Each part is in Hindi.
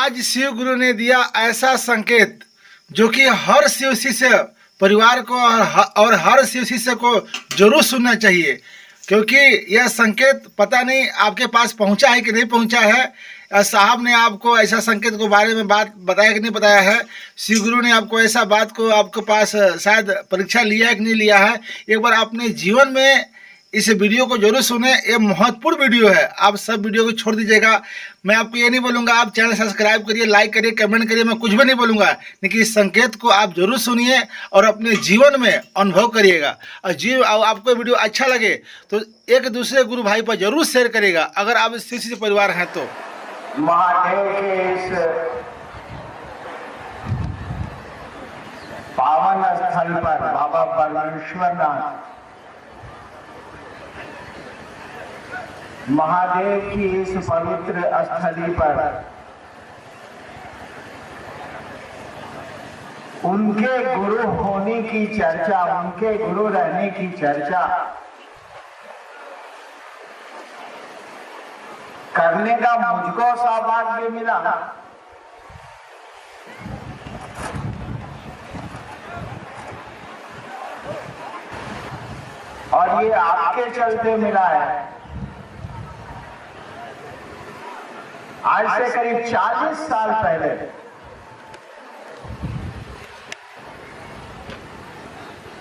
आज शिव गुरु ने दिया ऐसा संकेत जो कि हर शिव शिष्य परिवार को और हर शिव शिष्य को जरूर सुनना चाहिए, क्योंकि यह संकेत पता नहीं आपके पास पहुंचा है कि नहीं पहुंचा है। साहब ने आपको ऐसा संकेत के बारे में बात बताया कि नहीं बताया है। शिव गुरु ने आपको ऐसा बात को आपके पास शायद परीक्षा लिया है कि नहीं लिया है। एक बार अपने जीवन में इस वीडियो को जरूर सुने, ये महत्वपूर्ण वीडियो है। आप सब वीडियो को छोड़ दीजिएगा। मैं आपको ये नहीं बोलूँगा आप चैनल सब्सक्राइब करिए, लाइक करिए, कमेंट करिए, मैं कुछ भी नहीं बोलूँगा, लेकिन इस संकेत को आप जरूर सुनिए और अपने जीवन में अनुभव करिएगा। और आपको वीडियो अच्छा लगे तो एक दूसरे गुरु भाई पर जरूर शेयर करिएगा, अगर आप इस शिष्य परिवार हैं तो। महादेव के इस पावन स्थल पर बाबा परमेश्वरनाथ महादेव की इस पवित्र स्थली पर उनके गुरु होने की चर्चा, उनके गुरु रहने की चर्चा करने का मुझको सौभाग्य मिला। और ये आपके चलते मिला है। आज से करीब 40 साल पहले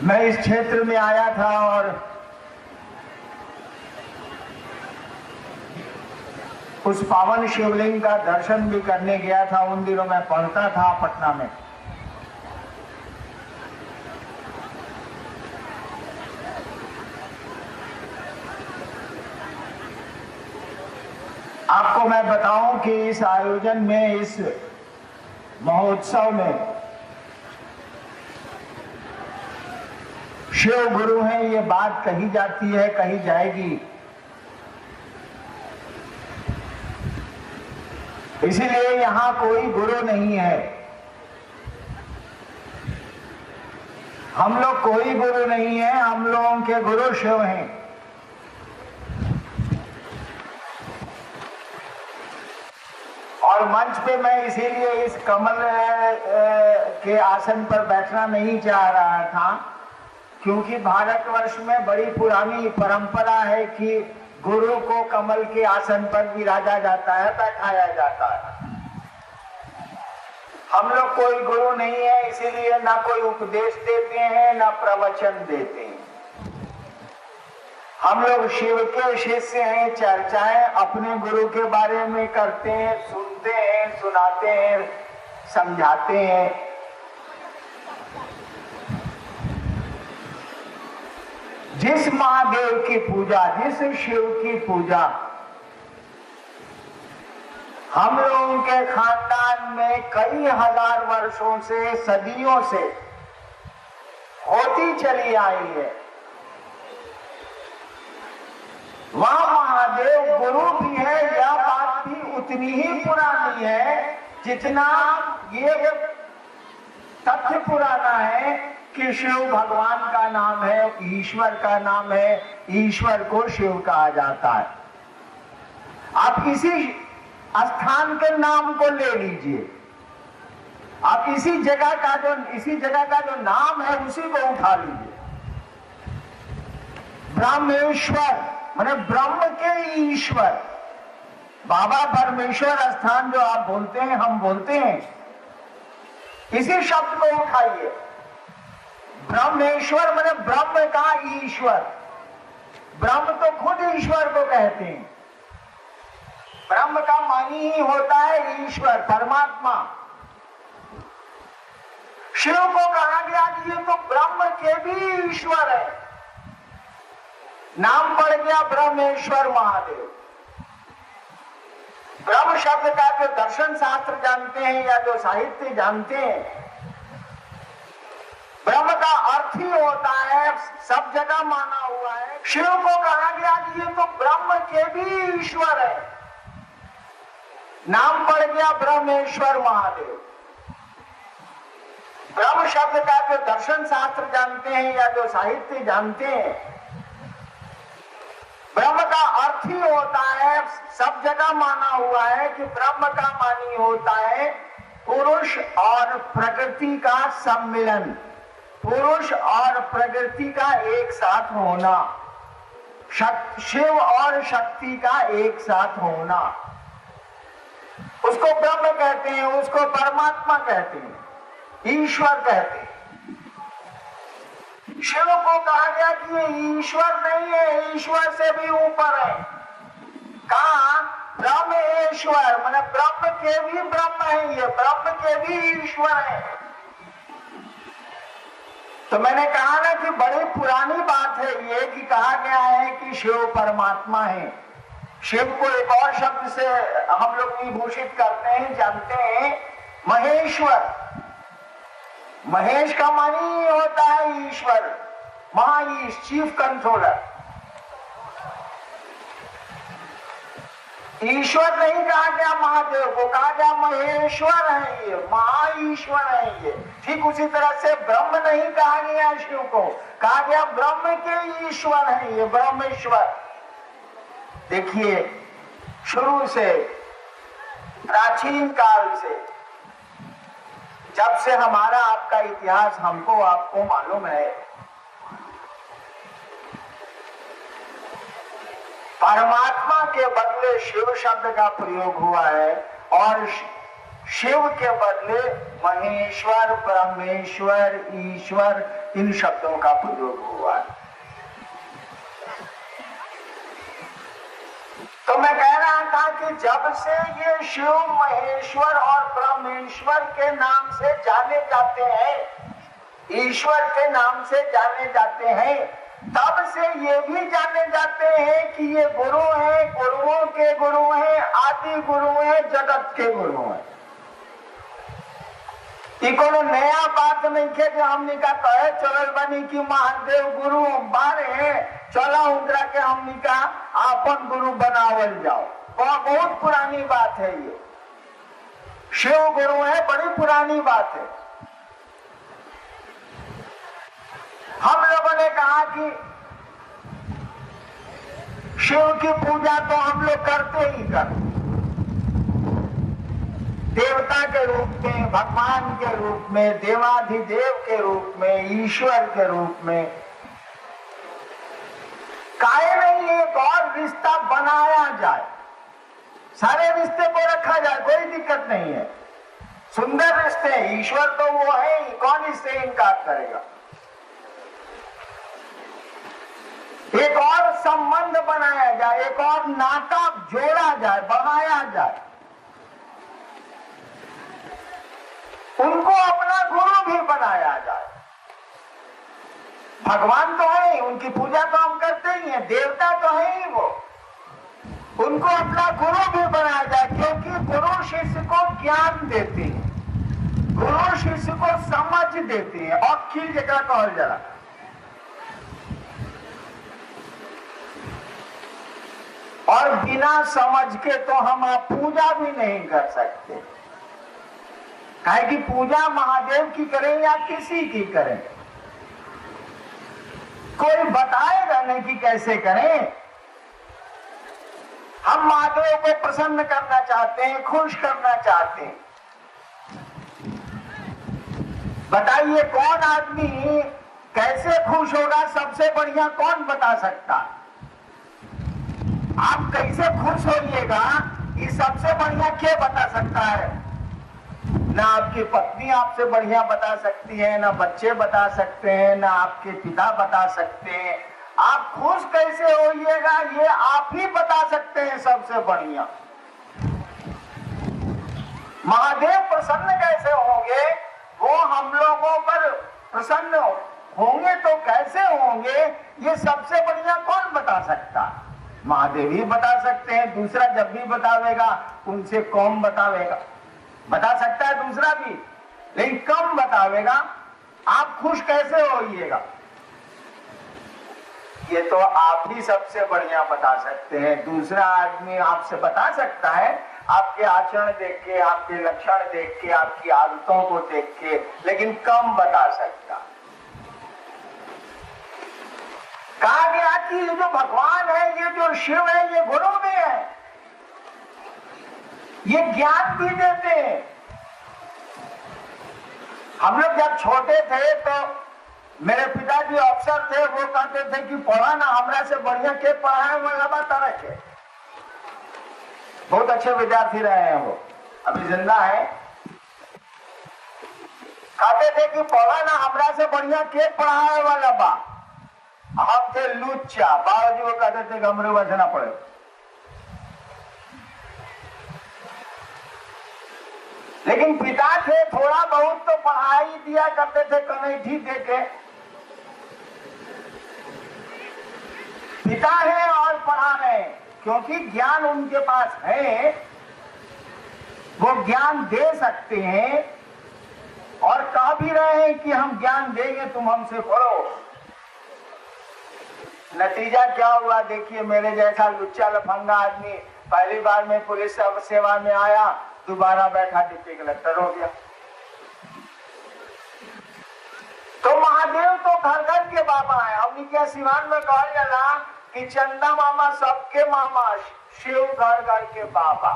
मैं इस क्षेत्र में आया था और उस पावन शिवलिंग का दर्शन भी करने गया था। उन दिनों मैं पढ़ता था पटना में। आपको मैं बताऊं कि इस आयोजन में, इस महोत्सव में शिव गुरु हैं ये बात कही जाती है, कही जाएगी। इसीलिए यहां कोई गुरु नहीं है। हम लोग कोई गुरु नहीं है, हम लोगों के गुरु शिव हैं। और मंच पे मैं इसीलिए इस कमल के आसन पर बैठना नहीं चाह रहा था, क्योंकि भारतवर्ष में बड़ी पुरानी परंपरा है कि गुरु को कमल के आसन पर विराजा जाता है, बैठाया जाता है। हम लोग कोई गुरु नहीं है, इसीलिए ना कोई उपदेश देते हैं ना प्रवचन देते हैं। हम लोग शिव के शिष्य हैं। चर्चाएं अपने गुरु के बारे में करते हैं, सुनते हैं, सुनाते हैं, समझाते हैं। जिस महादेव की पूजा, जिस शिव की पूजा हम लोगों के खानदान में कई हजार वर्षों से, सदियों से होती चली आई है, वहां महादेव गुरु भी है। यह बात भी उतनी ही पुरानी है जितना ये तथ्य पुराना है कि शिव भगवान का नाम है, ईश्वर का नाम है, ईश्वर को शिव कहा जाता है। आप इसी स्थान के नाम को ले लीजिए, आप इसी जगह का जो नाम है उसी को उठा लीजिए। ब्रह्मेश्वर माने ब्रह्म के ईश्वर, बाबा परमेश्वर स्थान जो आप बोलते हैं, हम बोलते हैं, इसी शब्द को उठाइए। ब्रह्मेश्वर माने ब्रह्म का ईश्वर। ब्रह्म तो खुद ईश्वर को कहते हैं। ब्रह्म का मानी ही होता है ईश्वर, परमात्मा। शिव को कहा गया कि ये तो ब्रह्म के भी ईश्वर है। नाम पड़ गया ब्रह्मेश्वर महादेव। ब्रह्म शब्द का जो दर्शन शास्त्र जानते हैं या जो साहित्य जानते हैं, ब्रह्म का अर्थ ही होता है, सब जगह माना हुआ है। शिव को कहा गया कि ये तो ब्रह्म के भी ईश्वर है। नाम पड़ गया ब्रह्मेश्वर महादेव। ब्रह्म शब्द का जो दर्शन शास्त्र जानते हैं या जो साहित्य जानते हैं, ब्रह्म का अर्थ ही होता है, सब जगह माना हुआ है कि ब्रह्म का मानी होता है पुरुष और प्रकृति का सम्मिलन, पुरुष और प्रकृति का एक साथ होना, शिव और शक्ति का एक साथ होना, उसको ब्रह्म कहते हैं, उसको परमात्मा कहते हैं, ईश्वर कहते हैं। शिव को कहा गया कि ये ईश्वर नहीं है, ईश्वर से भी ऊपर है। कहा ब्रह्मेश्वर, माने ब्रह्म के भी ब्रह्म है, ये ब्रह्म के भी ईश्वर है। तो मैंने कहा ना कि बड़ी पुरानी बात है ये कि कहा गया है कि शिव परमात्मा है। शिव को एक और शब्द से हम लोग विभूषित करते हैं, जानते हैं, महेश्वर। महेश का मानी होता है ईश्वर, महाईश, चीफ कंट्रोलर। ईश्वर नहीं कहा गया महादेव को, कहा गया महेश्वर है ये, महाईश्वर है ये। ठीक उसी तरह से ब्रह्म नहीं कहा गया शिव को, कहा गया ब्रह्म के ईश्वर है ये, ब्रह्मेश्वर। देखिए, शुरू से, प्राचीन काल से, जब से हमारा आपका इतिहास हमको आपको मालूम है, परमात्मा के बदले शिव शब्द का प्रयोग हुआ है और शिव के बदले महेश्वर, ब्रह्मेश्वर, ईश्वर, इन शब्दों का प्रयोग हुआ है। तो मैं कह रहा था कि जब से ये शिव, महेश्वर और ब्रह्मेश्वर के नाम से जाने जाते हैं, ईश्वर के नाम से जाने जाते हैं, तब से ये भी जाने जाते हैं कि ये गुरु हैं, गुरुओं के गुरु हैं, आदि गुरु हैं, जगत के गुरु हैं। ये कोनो नया बात नहीं है जो हमने का कहे चलल बनी कि महादेव गुरु बारे हैं, चला उनका के हमने का आपन गुरु बनावल जाओ। बहुत पुरानी बात है ये। शिव गुरु है, बड़ी पुरानी बात है। हम लोगों ने कहा कि शिव की पूजा तो हम लोग करते ही करते, देवता के रूप में, भगवान के रूप में, देवाधिदेव के रूप में, ईश्वर के रूप में। काहे नहीं एक और रिश्ता बनाया जाए, सारे रिश्ते को रखा जाए, कोई दिक्कत नहीं है। सुंदर रिश्ते, ईश्वर तो वो है ही, कौन इससे इनकार करेगा। एक और संबंध बनाया जाए, एक और नाता जोड़ा जाए, बढ़ाया जाए, उनको अपना गुरु भी बनाया जाए। भगवान तो है ही, उनकी पूजा तो हम करते ही हैं, देवता तो है ही वो, उनको अपना गुरु भी बनाया जाए, क्योंकि गुरु शिष्य को ज्ञान देते हैं, गुरु शिष्य को समझ देते हैं। और खिल जगह कहल जरा, और बिना समझ के तो हम आप पूजा भी नहीं कर सकते। काहे कि पूजा महादेव की करें या किसी की करें, कोई बताएगा नहीं कि कैसे करें। हम महादेव को प्रसन्न करना चाहते हैं, खुश करना चाहते हैं। बताइए कौन आदमी कैसे खुश होगा, सबसे बढ़िया कौन बता सकता? आप कैसे खुश होइएगा, ये सबसे बढ़िया क्या बता सकता है? ना आपकी पत्नी आपसे बढ़िया बता सकती है, ना बच्चे बता सकते हैं, ना आपके पिता बता सकते हैं। आप खुश कैसे होइएगा ये आप ही बता सकते हैं सबसे बढ़िया। महादेव प्रसन्न कैसे होंगे, वो हम लोगों पर प्रसन्न होंगे तो कैसे होंगे, ये सबसे बढ़िया कौन बता सकता? महादेव ही बता सकते हैं। दूसरा जब भी बतावेगा उनसे कम बतावेगा, बता सकता है दूसरा भी, लेकिन कम बतावेगा। आप खुश कैसे होइएगा ये तो आप ही सबसे बढ़िया बता सकते हैं। दूसरा आदमी आपसे बता सकता है आपके आचरण देख के, आपके लक्षण देख के, आपकी आदतों को देख के, लेकिन कम बता सकता। कहा गया कि ये जो भगवान है, ये जो शिव है, ये गुरु भी है, ये ज्ञान भी देते हैं। हम लोग जब छोटे थे तो मेरे पिताजी अफसर थे, वो कहते थे कि पढ़ा ना हमरा से बढ़िया के पढ़ा है, वो लंबा तरह के बहुत अच्छे विद्यार्थी रहे हैं, वो अभी जिंदा है। कहते थे कि पढ़ा ना हमरा से बढ़िया के पढ़ा है वाला बा, हम थे लुच्चा। बाबूजी वो कहते थे कि हमरे वैसे ना पढ़े। लेकिन पिता थे, थोड़ा बहुत तो पढ़ाई दिया करते थे, कमेठी दे के। पिता है और पढ़ा रहे, क्योंकि ज्ञान उनके पास है, वो ज्ञान दे सकते हैं और कह भी रहे हैं कि हम ज्ञान देंगे, तुम हमसे पढ़ो। नतीजा क्या हुआ देखिए, मेरे जैसा लुच्चा लफंगा आदमी पहली बार में पुलिस सेवा में आया, दोबारा बैठा डिप्टी कलेक्टर हो गया। तो महादेव तो घर घर के बाबा है। हमने क्या सिवान में कहा जाला कि चंदा मामा सबके मामा, शिव घर घर के बाबा।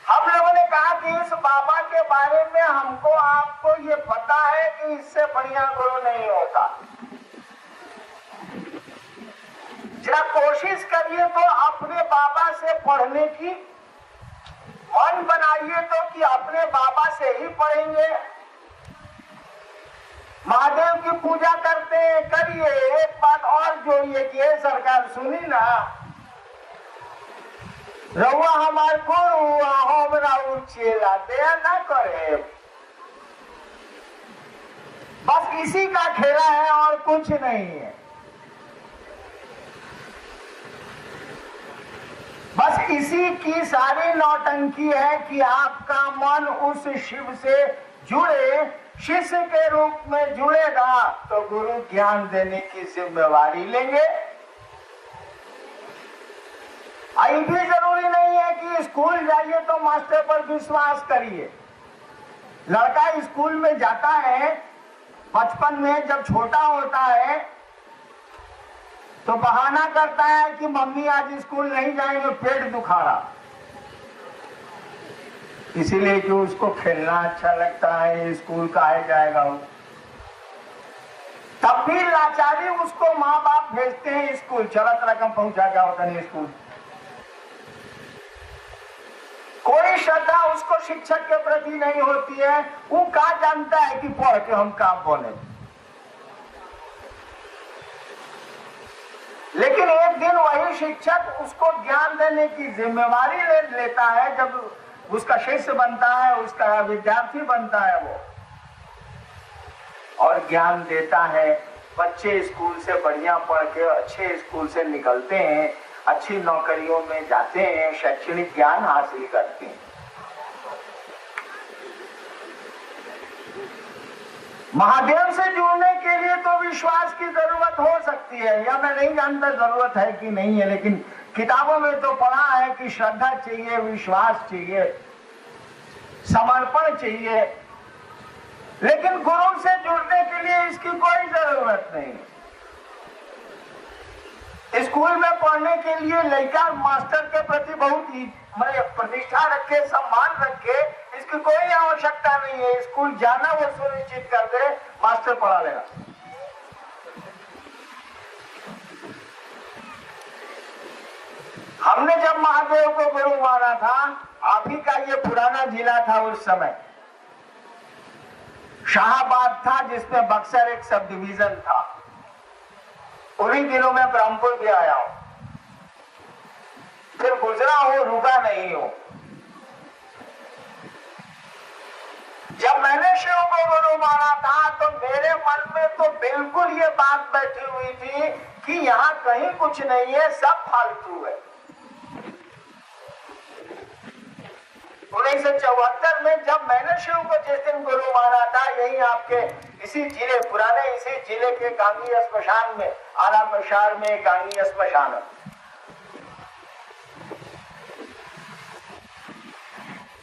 हम लोगों ने कहा कि इस बाबा के बारे में हमको आपको ये पता है कि इससे बढ़िया गुरु नहीं होता। जरा कोशिश करिए तो अपने बाबा से पढ़ने की, मन बनाइए तो कि अपने बाबा से ही पढ़ेंगे। महादेव की पूजा करते हैं, करिए। एक बात और जोड़िए कि ये सरकार सुनी ना, रउआ हमार गुरु हमरा चेला दया ना करे। बस इसी का खेला है और कुछ नहीं है। बस इसी की सारी नौटंकी है कि आपका मन उस शिव से जुड़े, शिष्य के रूप में जुड़ेगा तो गुरु ज्ञान देने की जिम्मेवारी लेंगे। ये भी जरूरी नहीं है कि स्कूल जाइए तो मास्टर पर विश्वास करिए। लड़का स्कूल में जाता है, बचपन में जब छोटा होता है तो बहाना करता है कि मम्मी आज स्कूल नहीं जाएंगे, पेट दुखा रहा, इसीलिए कि उसको खेलना अच्छा लगता है, स्कूल काहे जाएगा वो। तब भी लाचारी उसको माँ बाप भेजते हैं स्कूल, चलत रकम पहुंचा क्या होता नहीं स्कूल। कोई श्रद्धा उसको शिक्षक के प्रति नहीं होती है। वो क्या जानता है कि पढ़ के हम काम बोले। लेकिन एक दिन वही शिक्षक उसको ज्ञान देने की जिम्मेवारी ले लेता है, जब उसका शिष्य बनता है, उसका विद्यार्थी बनता है वो, और ज्ञान देता है। बच्चे स्कूल से बढ़िया पढ़ के अच्छे स्कूल से निकलते हैं, अच्छी नौकरियों में जाते हैं, शैक्षणिक ज्ञान हासिल करते हैं। महादेव से जुड़ने के लिए तो विश्वास की जरूरत हो सकती है, या मैं नहीं जानता जरूरत है कि नहीं है, लेकिन किताबों में तो पढ़ा है कि श्रद्धा चाहिए, विश्वास चाहिए, समर्पण चाहिए। लेकिन गुरु से जुड़ने के लिए इसकी कोई जरूरत नहीं। स्कूल में पढ़ने के लिए लड़का मास्टर के प्रति बहुत ही प्रतिष्ठा रखे, सम्मान रखे, इसकी कोई आवश्यकता नहीं है। स्कूल जाना वो सुनिश्चित कर दे, मास्टर पढ़ा लेगा। हमने जब महादेव को गुरु माना था, आप ही का ये पुराना जिला था उस समय, शाहबाद था, जिसमें बक्सर एक सब डिवीजन था। उन्हीं दिनों में ब्रह्मपुर भी आया हूं, फिर गुजरा हूं, रुका नहीं हूं। जब मैंने शिव को गुरु माना था तो मेरे मन में तो बिल्कुल ये बात बैठी हुई थी कि यहाँ कहीं कुछ नहीं है, सब फालतू है। 1974 में जब मैंने शिव को जिस दिन गुरु माना था, यही आपके इसी जिले, पुराने इसी जिले के गांगी श्मशान में, आला प्रशार में गांगी श्मशान,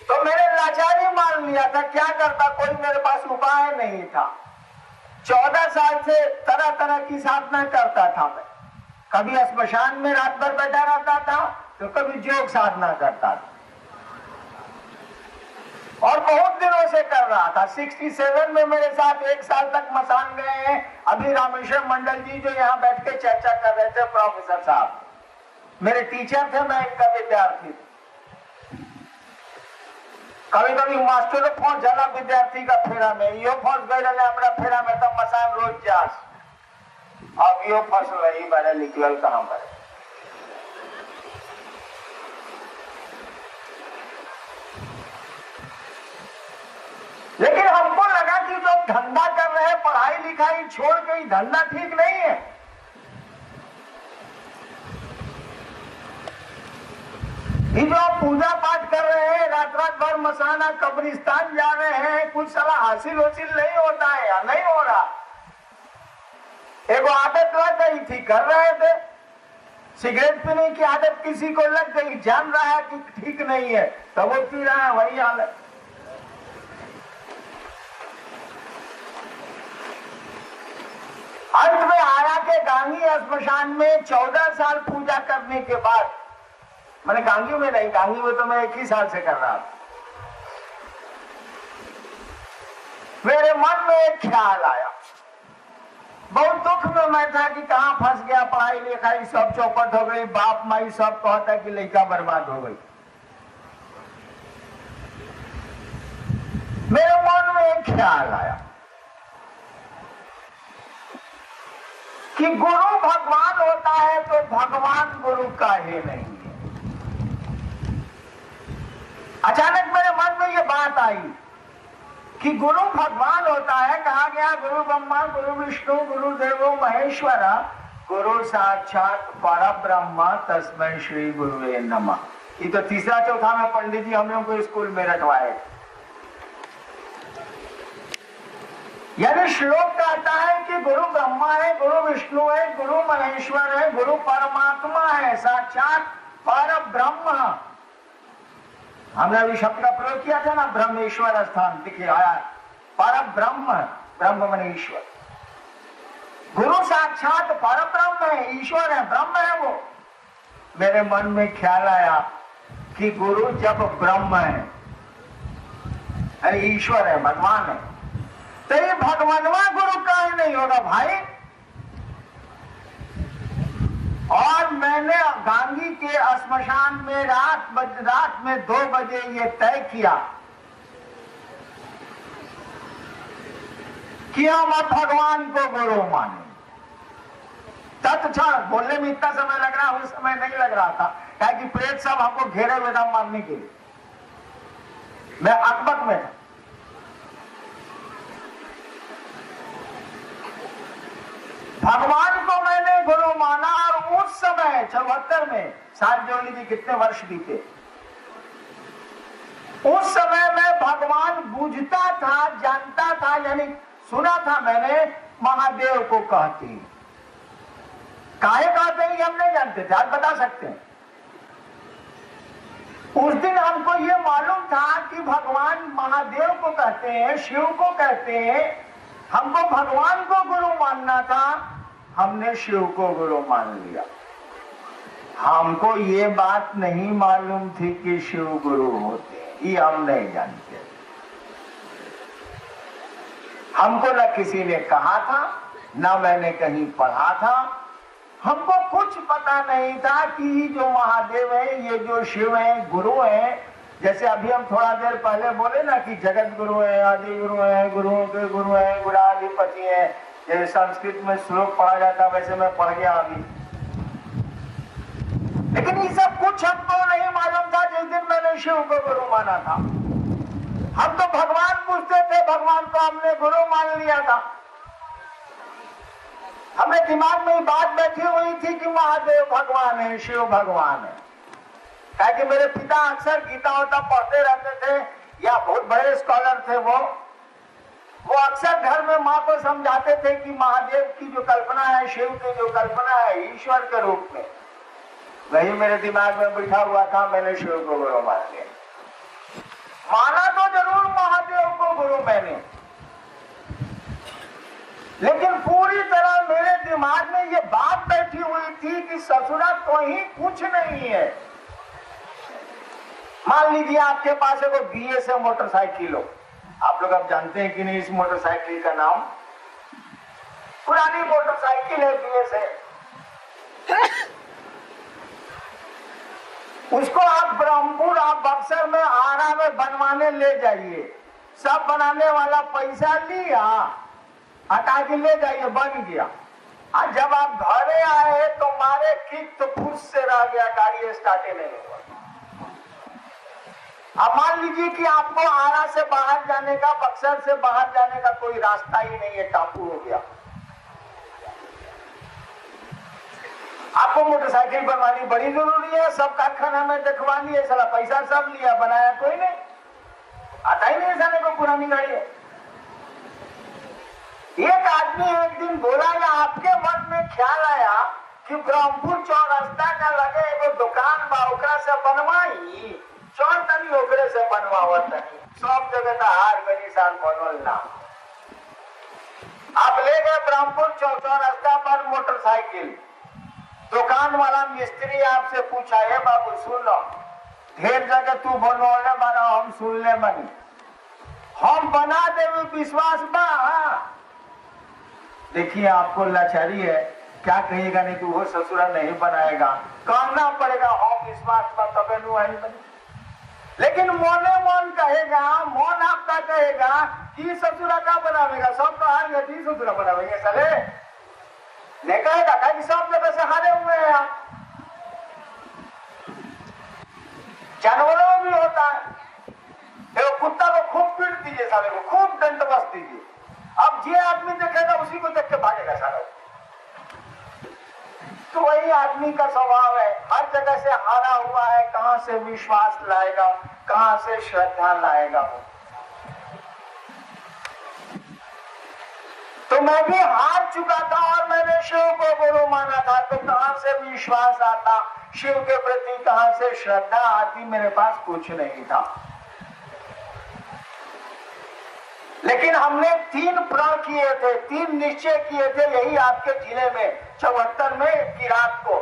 तो मैंने लाचारी मान लिया था। क्या करता, कोई मेरे पास उपाय नहीं था। 14 साल से तरह तरह की साधना करता था मैं। कभी स्मशान में रात भर बैठा रहता था, तो कभी योग साधना करता था, और बहुत दिनों से कर रहा था। 67 में मेरे साथ 1 साल तक मसान गए हैं। अभी रामेश्वर मंडल जी जो यहाँ बैठ के चर्चा कर रहे थे, प्रोफेसर साहब मेरे टीचर थे, मैं इनका विद्यार्थी था। कभी कभी मास्टर फंस जाला विद्यार्थी का फेरा में, यो फंस गए हमारा फेरा में, तब मसान रोज जास। अब यो फंस रही बारे निकल कहां पर। लेकिन हमको लगा कि जो धंधा कर रहे हैं, पढ़ाई लिखाई छोड़ के, धंधा ठीक नहीं है। ये जो आप पूजा पाठ कर रहे हैं, रात रात भर मसाना कब्रिस्तान जा रहे हैं, कुछ सलाह हासिल नहीं होता है या नहीं हो रहा। एगो आदत लग गई थी, कर रहे थे। सिगरेट पीने की आदत किसी को लग गई, जान रहा है कि ठीक नहीं है, तब वो पी रहा है, वही हाल है। अंत में आया के गांगी स्मशान में 14 साल पूजा करने के बाद, मैंने गांगी में नहीं, गांगी में तो मैं 1 ही साल से कर रहा था, मेरे मन में एक ख्याल आया। बहुत दुख में मैं था कि कहां फंस गया, पढ़ाई लिखाई सब चौपट हो गई, बाप माई सब कहता कि लड़का बर्बाद हो गई। मेरे मन में एक ख्याल आया कि गुरु भगवान होता है तो भगवान गुरु का ही नहीं है। अचानक मेरे मन में ये बात आई कि गुरु भगवान होता है, कहा गया गुरु ब्रह्मा गुरु विष्णु गुरु देवो महेश्वर गुरु साक्षात परब्रह्म तस्मै श्री गुरुवे नमः। ये तो तीसरा चौथा में पंडित जी हम लोगों को स्कूल में रटवाए। यानी श्लोक कहता है कि गुरु ब्रह्मा है, गुरु विष्णु है, गुरु महेश्वर है, गुरु परमात्मा है, साक्षात पर ब्रह्म। हमने अभी शब्द का प्रयोग किया था ना, ब्रह्मेश्वर स्थान दिखे आया, पर ब्रह्म, ब्रह्म माने ईश्वर। गुरु साक्षात पर ब्रह्म है, ईश्वर है, ब्रह्म है वो। मेरे मन में ख्याल आया कि गुरु जब ब्रह्म है, अरे ईश्वर है, भगवान है, तो ये भगवानवा गुरु का ही नहीं होगा भाई। और मैंने गांगी के श्मशान में रात में 2 बजे ये तय किया कि हम अब भगवान को गुरु माने। तत्क्षण बोलने में इतना समय लग रहा, उस समय नहीं लग रहा था, क्या कि प्रेत सब हमको घेरे हुए था मारने के लिए। मैं अकबक में था। भगवान को मैंने गुरु माना, और उस समय 74 में, साथ जोड़ लीजिए कितने वर्ष बीते, उस समय में भगवान बूझता था, जानता था, यानी सुना था मैंने, महादेव को कहते हैं। काहे कहते हैं हम नहीं जानते थे, आज बता सकते हैं। उस दिन हमको ये मालूम था कि भगवान महादेव को कहते हैं, शिव को कहते हैं। हमको भगवान को गुरु मानना था, हमने शिव को गुरु मान लिया। हमको ये बात नहीं मालूम थी कि शिव गुरु होते हैं, ये हम नहीं जानते। हमको न किसी ने कहा था, न मैंने कहीं पढ़ा था, हमको कुछ पता नहीं था कि जो महादेव है, ये जो शिव है, गुरु है। जैसे अभी हम थोड़ा देर पहले बोले ना कि जगत गुरु है, आदि गुरु है, गुरुओं के गुरु है, गुणाधिपति है, जैसे संस्कृत में श्लोक पढ़ा जाता, वैसे मैं पढ़ गया अभी। लेकिन ये सब कुछ हमको नहीं मालूम था जिस दिन मैंने शिव को गुरु माना था। हम तो भगवान पूछते थे, भगवान को हमने गुरु मान लिया था। हमें दिमाग में बात बैठी हुई थी कि महादेव भगवान है, शिव भगवान है। कि मेरे पिता अक्सर गीता होता पढ़ते रहते थे, या बहुत बड़े स्कॉलर थे वो अक्सर घर में माँ को समझाते थे कि महादेव की जो कल्पना है, शिव की जो कल्पना है, ईश्वर के रूप में, वही मेरे दिमाग में बैठा हुआ था। मैंने शिव को गुरु मान लिया। माना तो जरूर महादेव को गुरु मैंने, लेकिन पूरी तरह मेरे दिमाग में ये बात बैठी हुई थी कि ससुरा कहीं कुछ नहीं है। मान लीजिए आपके पास है वो BS है मोटरसाइकिल हो, आप लोग अब जानते हैं कि नहीं इस मोटरसाइकिल का नाम, पुरानी मोटरसाइकिल है BS है। उसको आप ब्रह्मपुर, आप बक्सर में, आरा में बनवाने ले जाइए, सब बनाने वाला पैसा लिया, हटा के ले जाइए, बन गया। आज जब आप घरे आए तो मारे किक तो फुस से रह गया, गाड़ी स्टार्ट ही नहीं हुआ। अब मान लीजिए कि आपको आरा से बाहर जाने का, बक्सर से बाहर जाने का कोई रास्ता ही नहीं है, टापू हो गया। आपको मोटरसाइकिल बनवानी बड़ी जरूरी है, सब कारखाना में दिखवा लिए, सारा पैसा सब लिया, बनाया कोई नहीं, आता ही नहीं जाने को पुरानी गाड़ी है। एक आदमी एक दिन बोला या आपके मन में ख्याल आया कि ब्रह्मपुर चौरास्ता का लगे एगो दुकान बा, ओकरा से बनवाई, चौर तनी ओकरे से बनवावत नहीं, सब जगह तो हार गई सान बनल ना। आप ले गए ब्रह्मपुर चौरास्ता पर मोटरसाइकिल, दुकान वाला मिस्त्री आपसे पूछा, है बाबू सुन लो, ढेर जगह तू बनौले बना, हम सुन ले बनी, हम बना देवे, विश्वास बा। देखिए आपको लाचारी है, क्या कहिएगा, नहीं तो वो ससुरा नहीं बनाएगा, करना पड़ेगा, हम विश्वास पर तबे नु आई बनी। लेकिन मोने मन कहेगा, मन आपका कहेगा कि ससुरा का बनावेगा, सब तो हार गए, ससुरा बनावेंगे साले, नहीं कहेगा, कि सब जगह से हारे हुए हैं आप। जानवरों में भी होता है, देखो कुत्ता को खूब पीट दीजिए, साले को खूब दंड बस दीजिए, अब जे आदमी देखेगा उसी को देख के भागेगा साला। तो वही आदमी का स्वभाव है, हर जगह से हारा हुआ है, कहां से विश्वास लाएगा, कहां से श्रद्धा लाएगा वो। तो मैं भी हार चुका था और मैंने शिव को गुरु माना था, तो कहां से विश्वास आता, शिव के प्रति कहां से श्रद्धा आती, मेरे पास कुछ नहीं था। लेकिन हमने 3 प्रण किए थे, 3 निश्चय किए थे, यही आपके जिले में 74 में की रात को।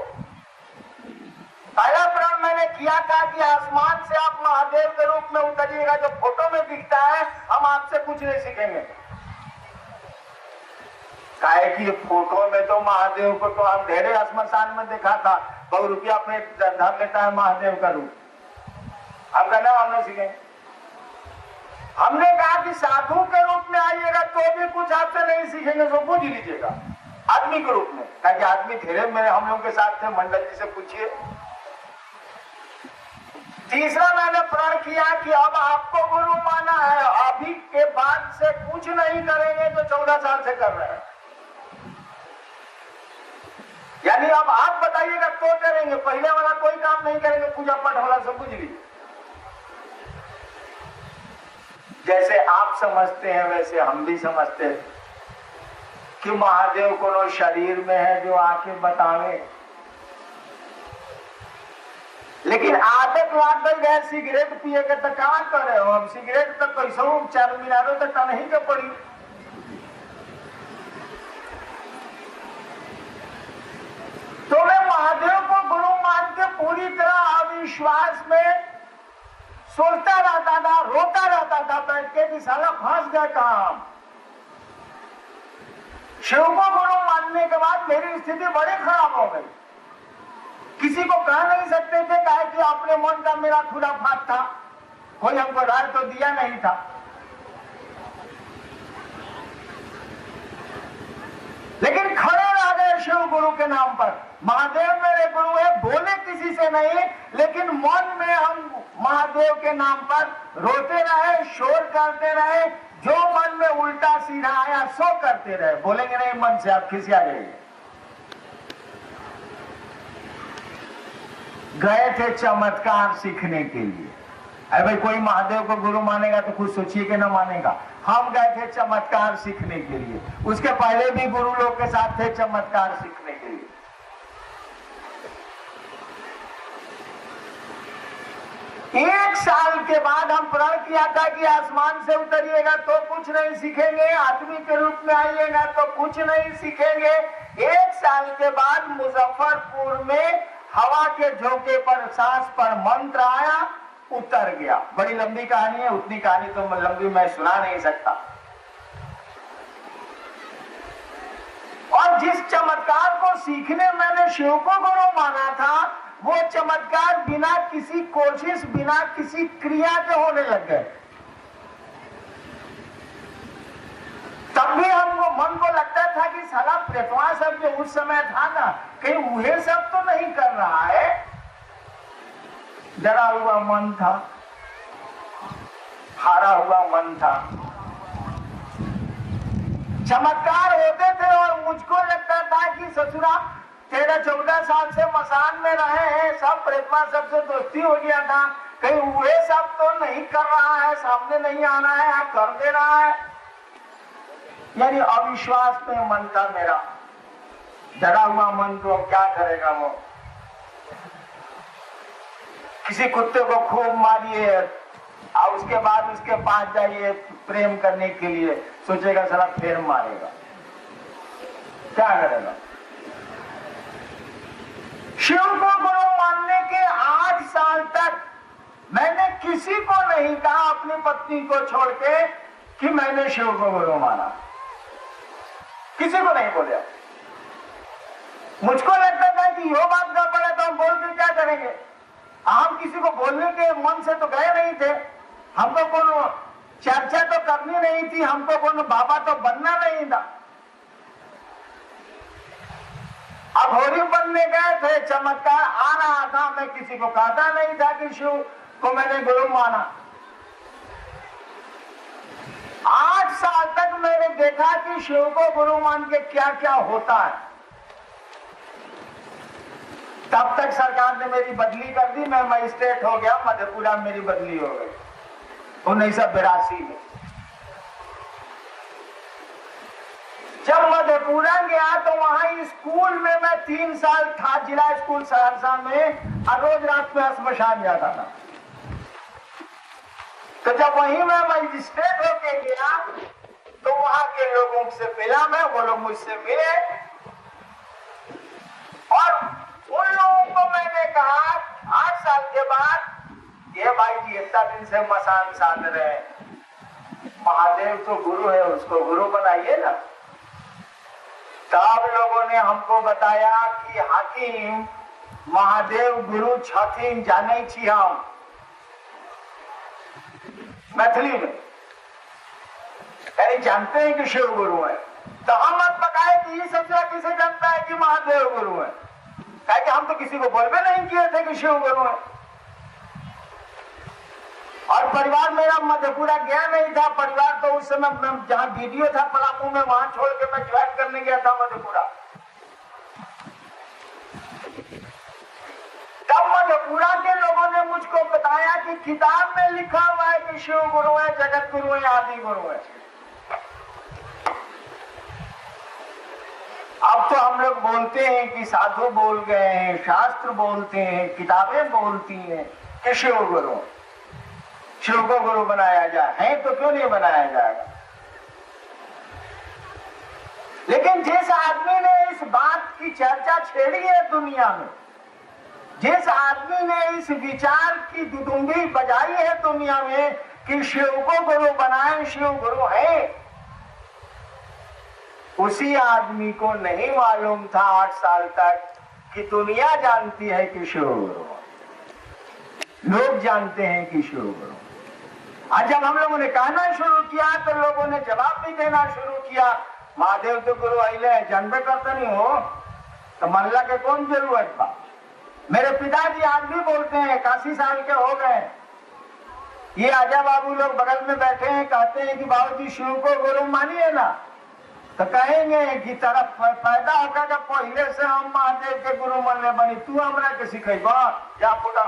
पहला प्रण मैंने किया था कि आसमान से आप महादेव के रूप में उतरिएगा, जो फोटो में दिखता है, हम आपसे कुछ नहीं सीखेंगे। काहे कि फोटो में तो महादेव को तो हम ढेरे श्मशान में देखा था, बहुत रुपया पे धर लेता है महादेव का रूप, हम कहना हम नहीं सीखेंगे। हमने कहा कि साधु के रूप में आइएगा तो भी कुछ आपसे नहीं सीखेंगे, तो पूछ लीजिएगा आदमी के रूप में, ताकि आदमी ढेरे में हम लोग के साथ थे, मंडल जी से पूछिए। तीसरा मैंने प्रण किया कि अब आपको गुरु माना है, अभी के बाद से कुछ नहीं करेंगे जो 14 साल से कर रहे हैं, यानी अब आप बताइएगा तो करेंगे, पहले वाला कोई काम नहीं करेंगे, पूजा पाठ वाला सब बुझ लीजिए। जैसे आप समझते हैं वैसे हम भी समझते हैं कि महादेव को शरीर में है जो आके बतावे, लेकिन आदत लाग गई सिगरेट पिए के, तो क्या करे हो, हम सिगरेट तो कैसे 4 मिनटों तक टनही के पड़ी। तो मैं महादेव को गुरु मान के पूरी तरह अविश्वास में सोचता रहता था, रोता रहता था बैठ के कि साला फंस गए काम। शिव को गुरु मानने के बाद मेरी स्थिति बड़ी खराब हो गई, किसी को कह नहीं सकते थे, कहे कि अपने मन का मेरा खुराफात था, कोई हमको राय तो दिया नहीं था। लेकिन खड़े रह गए शिव गुरु के नाम पर, महादेव मेरे गुरु है, बोले किसी से नहीं, लेकिन मन में हम महादेव के नाम पर रोते रहे, शोर करते रहे, जो मन में उल्टा सीधा आया सो करते रहे, बोलेंगे नहीं मन से, आप खिसिया जाइए। गए थे चमत्कार सीखने के लिए। अरे भाई कोई महादेव को गुरु मानेगा तो कुछ सोचिए कि ना मानेगा। हम गए थे चमत्कार सीखने के लिए, उसके पहले भी गुरु लोग के साथ थे चमत्कार सीखने के लिए। 1 साल के बाद हम प्रण किया था कि आसमान से उतरिएगा तो कुछ नहीं सीखेंगे, आदमी के रूप में आइएगा तो कुछ नहीं सीखेंगे। 1 साल के बाद मुजफ्फरपुर में हवा के झोंके पर, सांस पर मंत्र आया, उतर गया। बड़ी लंबी कहानी है, उतनी कहानी तो लंबी मैं सुना नहीं सकता। और जिस चमत्कार को सीखने मैंने शिव को गुरु माना था, वो चमत्कार बिना किसी कोशिश, बिना किसी क्रिया के होने लग गए। तब भी हमको मन को लगता था कि साला प्रेतवा सब जो उस समय था ना, कहीं वह सब तो नहीं कर रहा है। डरा हुआ मन था, हारा हुआ मन था। चमत्कार होते थे और मुझको लगता था कि ससुरा 13-14 साल से मसान में रहे हैं, सब प्रेतवा सबसे दोस्ती हो गया था, कहीं वह सब तो नहीं कर रहा है, सामने नहीं आना है, आप कर दे रहा है। यानी अविश्वास में मन था मेरा, डरा हुआ मन। तो अब क्या करेगा वो? किसी कुत्ते को खूब मारिए और उसके बाद उसके पास जाइए प्रेम करने के लिए, सोचेगा साला फिर मारेगा, क्या करेगा? शिव को गुरु मानने के 8 साल तक मैंने किसी को नहीं कहा, अपनी पत्नी को छोड़ के, कि मैंने शिव को गुरु माना। किसी को नहीं बोला। मुझको लगता था कि यो बात गड़बड़ है तो हम बोल के क्या करेंगे। हम किसी को बोलने के मन से तो गए नहीं थे, हमको कोनो चर्चा तो करनी नहीं थी, हमको कोनो बाबा तो बनना नहीं था। अब होरी बनने गए थे, चमत्कार आ रहा था, मैं किसी को कहता नहीं था कि शिव को मैंने गुरु माना। 8 साल तक मैंने देखा कि शिव को गुरु मान के क्या क्या होता है। तब तक सरकार ने मेरी बदली कर दी, मैं मजिस्ट्रेट हो गया, मधेपुरा मेरी बदली हो गई 1982 में। जब मधेपुरा गया तो वहां स्कूल में मैं 3 साल था, जिला स्कूल सहरसा में, और रोज रात में श्मशान जाता था। तो जब वहीं मैं मजिस्ट्रेट होके गया तो वहां के लोगों से मिला मैं, वो लोग मुझसे मिले और उन लोगों को मैंने कहा 8 साल के बाद, ये भाई जी इतना दिन से मसान साध रहे हैं, महादेव तो गुरु है, उसको गुरु बनाइए ना। तब लोगों ने हमको बताया कि हाकिम महादेव गुरु छथिन, जाने छी हम मैथिली में, यानी जानते हैं कि शिव गुरु है। तो हम मत बताए कि ये सबसे किसे जानता है कि महादेव गुरु है, कि हम तो किसी को बोलबे नहीं किए थे कि शिव गुरु है। और परिवार मेरा मधेपुरा गया नहीं था, परिवार तो उस समय जहां वीडियो था पलामू में, वहां छोड़ के मैं ज्वाइन करने गया था मधेपुरा। तब मधेपुरा के लोगों ने मुझको बताया कि किताब में लिखा हुआ है कि शिव गुरु है, जगत गुरु है, आदि गुरु है। अब तो हम लोग बोलते हैं कि साधु बोल गए हैं, शास्त्र बोलते हैं, किताबें बोलती हैं कि शिव गुरु, शिव को गुरु बनाया जाए, है तो क्यों नहीं बनाया जाएगा। लेकिन जिस आदमी ने इस बात की चर्चा छेड़ी है दुनिया में, जिस आदमी ने इस विचार की दुदुंगी बजाई है दुनिया में कि शिव को गुरु बनाए, शिव गुरु है, उसी आदमी को नहीं मालूम था 8 साल तक कि दुनिया जानती है कि शिव गुरु, लोग जानते हैं कि शिव गुरु। आज जब हम लोगों ने कहना शुरू किया तो लोगों ने जवाब भी देना शुरू किया, महादेव तो गुरु आइले जानबे करते नहीं हो तो मल्ला के कौन जरूरत बा। मेरे पिताजी आज भी बोलते हैं, 81 साल के हो गए, ये आजा बाबू लोग बगल में बैठे हैं, कहते हैं कि बाबूजी शिव को गुरु मानिए ना, तो कहेंगे कि तरफ पैदा होकर के पहले से हम महादेव के गुरु मानने बनी, तू हमरा के सिखेबा जा पुटा।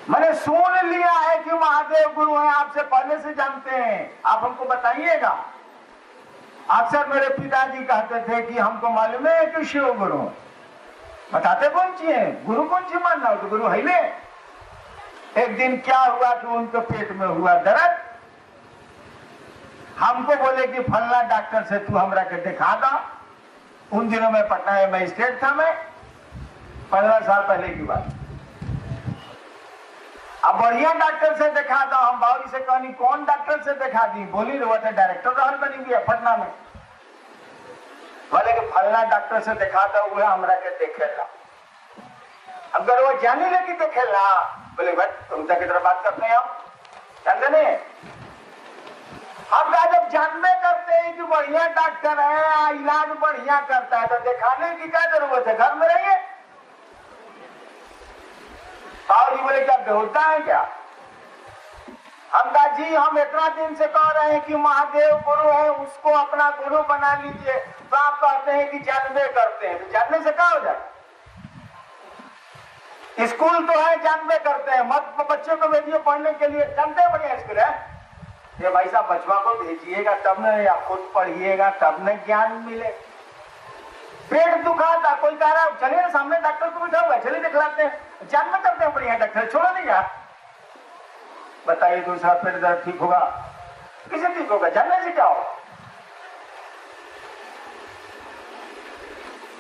मैंने सुन लिया है कि महादेव गुरु है, आपसे पहले से जानते हैं, आप हमको बताइएगा। अक्सर मेरे पिताजी कहते थे कि हमको मालूम है कि शिव गुरु है। बताते कौन सी है, गुरु कौन सी मानना हो तो गुरु है ले। एक दिन क्या हुआ कि उनके पेट में हुआ दर्द, हमको बोले कि फलना डॉक्टर से तू हमरा के दिखा दा। उन दिनों में पटना में मजिस्ट्रेट था मैं, 15 साल पहले की बात। अब बढ़िया डॉक्टर से दिखा दो, हम बाबू से कहनी कौन डॉक्टर से दिखा दी, बोली रो डायरेक्टर रहल बनी गया पटना में। बोले कि फलना डॉक्टर से दिखा दो, वो हमरा के देखेला। अगर वो जानी लगी देखेला, बोले भाई तुम तक की तरह बात करते हैं, हम जानते नहीं। हम जब जानते करते हैं कि बढ़िया डॉक्टर है, इलाज बढ़िया करता है, तो दिखाने की क्या जरूरत है, घर में रहिए। और ये बोले क्या बेहोता है क्या? हम कहा जी हम इतना दिन से कह रहे हैं कि महादेव गुरु है, उसको अपना गुरु बना लीजिए, तो आप कहते हैं कि जानबे करते हैं। तो जानने से क्या हो जाए? स्कूल तो है, जानबे करते हैं, मत बच्चों को भेजिए पढ़ने के लिए, जानते हैं बढ़िया स्कूल है। ये भाई साहब बचवा को भेजिएगा तब न, या खुद पढ़िएगा तब न ज्ञान मिले। पेट दुखा था, कोई कह रहा है चलिए सामने डॉक्टर को बैठा हुआ है, चलिए दिखलाते हैं, जानबे करते हैं बढ़िया डॉक्टर, छोड़ो नहीं यार। बताइए दूसरा पेट दर्द ठीक होगा, किसे ठीक होगा, जानने से क्या होगा?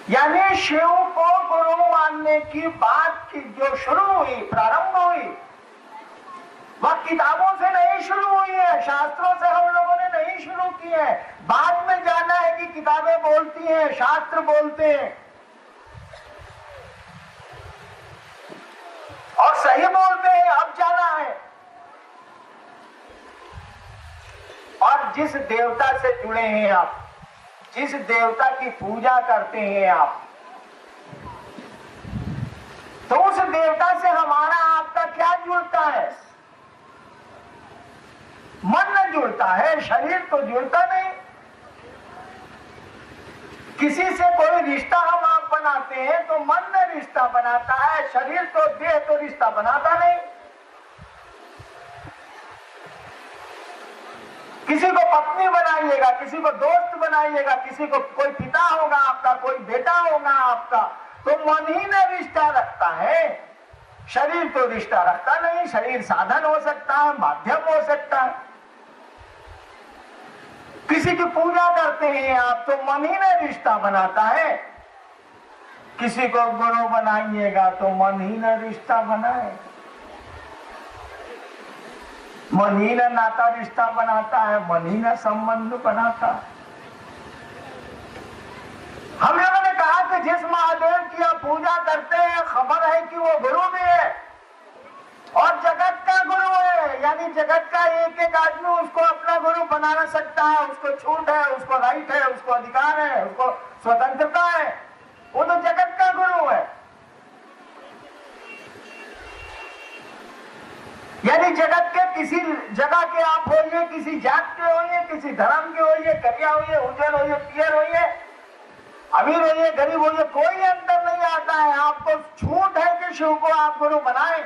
यानी शिव को गुरु मानने की बात की जो शुरू हुई, प्रारंभ हुई, वह किताबों से नहीं शुरू हुई है, शास्त्रों से हम लोगों ने नहीं शुरू की है। बाद में जाना है कि किताबें बोलती हैं, शास्त्र बोलते हैं, और सही बोलते हैं, अब जाना है। और जिस देवता से जुड़े हैं आप, जिस देवता की पूजा करते हैं आप, तो उस देवता से हमारा आपका क्या जुड़ता है? मन न जुड़ता है, शरीर तो जुड़ता नहीं। किसी से कोई रिश्ता हम आप बनाते हैं तो मन ने रिश्ता बनाता है, शरीर तो देह तो रिश्ता बनाता नहीं। किसी को पत्नी बनाइएगा, किसी को दोस्त बनाइएगा, किसी को कोई पिता होगा आपका, कोई बेटा होगा आपका, तो मन ही ने रिश्ता रखता है, शरीर तो रिश्ता रखता नहीं। शरीर साधन हो सकता है, माध्यम हो सकता है। किसी की पूजा करते हैं आप तो मन ही ने रिश्ता बनाता है। किसी को गुरु बनाइएगा तो मन ही ने रिश्ता बनाए, मन ही ने नाता रिश्ता बनाता है, मन ही ने संबंध बनाता है। हम लोगों ने कहा कि जिस महादेव की आप पूजा करते हैं, खबर है कि वो गुरु भी है और जगत का गुरु है, यानी जगत का एक एक आदमी उसको अपना गुरु बना ना सकता है। उसको छूट है, उसको राइट है, उसको अधिकार है, उसको स्वतंत्रता है, वो तो जगत का गुरु है। यानी जगत के किसी जगह के आप होइए, किसी जात के होइए, किसी धर्म के होइए, करिया होइए, उज्जवल होइए, पियर होइए, अमीर होइए, गरीब होइए, कोई अंतर नहीं आता है। आपको छूट है कि शिव को आप गुरु बनाएं।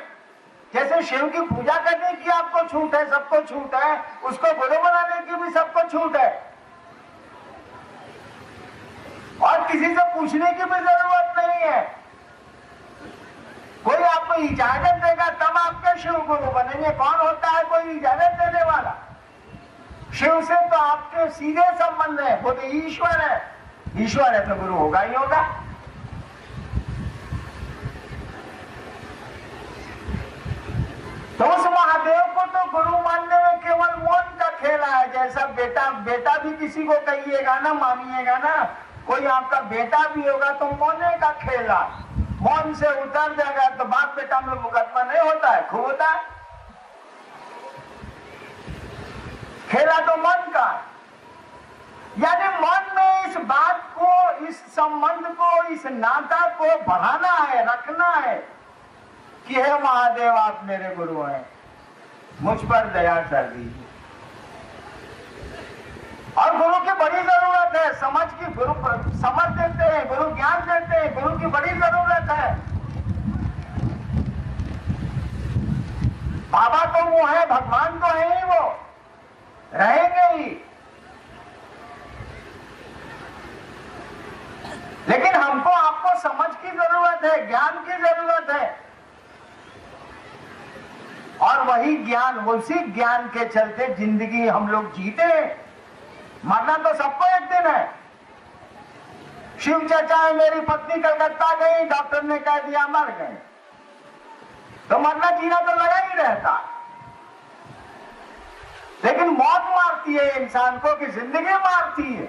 जैसे शिव की पूजा करने की आपको छूट है, सबको छूट है, उसको गुरु बनाने की भी सबको छूट है, और किसी से पूछने की भी जरूरत नहीं है। कोई आपको इजाजत देगा तब आपके शिव गुरु बनेंगे। कौन होता है कोई इजाजत देने वाला? शिव से तो आपके सीधे संबंध है, वो तो ईश्वर है। ईश्वर है तो गुरु होगा ही होगा। तो उस महादेव को तो गुरु मानने में केवल मन का खेला है। जैसा बेटा भी किसी को कहिएगा ना, मानिएगा ना, कोई आपका बेटा भी होगा तो मोने का खेला, मन से उतर जाएगा तो बाप बेटा में मुकदमा नहीं होता है, खूब होता है। खेला तो मन का, यानी मन में इस बात को, इस संबंध को, इस नाता को बढ़ाना है, रखना है कि हे महादेव आप मेरे गुरु हैं, मुझ पर दया कर दीजिए। और गुरु की बड़ी जरूरत है, समझ की। गुरु समझ देते हैं, गुरु ज्ञान देते हैं, गुरु की बड़ी जरूरत है। बाबा तो वो है, भगवान तो है ही, वो रहेंगे ही, लेकिन हमको आपको को समझ की जरूरत है, ज्ञान की जरूरत है। और वही ज्ञान, उसी ज्ञान के चलते जिंदगी हम लोग जीते हैं। मरना तो सबको एक दिन है। शिव चर्चा में मेरी पत्नी कलकत्ता गई, डॉक्टर ने कह दिया मर गए, तो मरना जीना तो लगा ही रहता। लेकिन मौत मारती है इंसान को कि जिंदगी मारती है।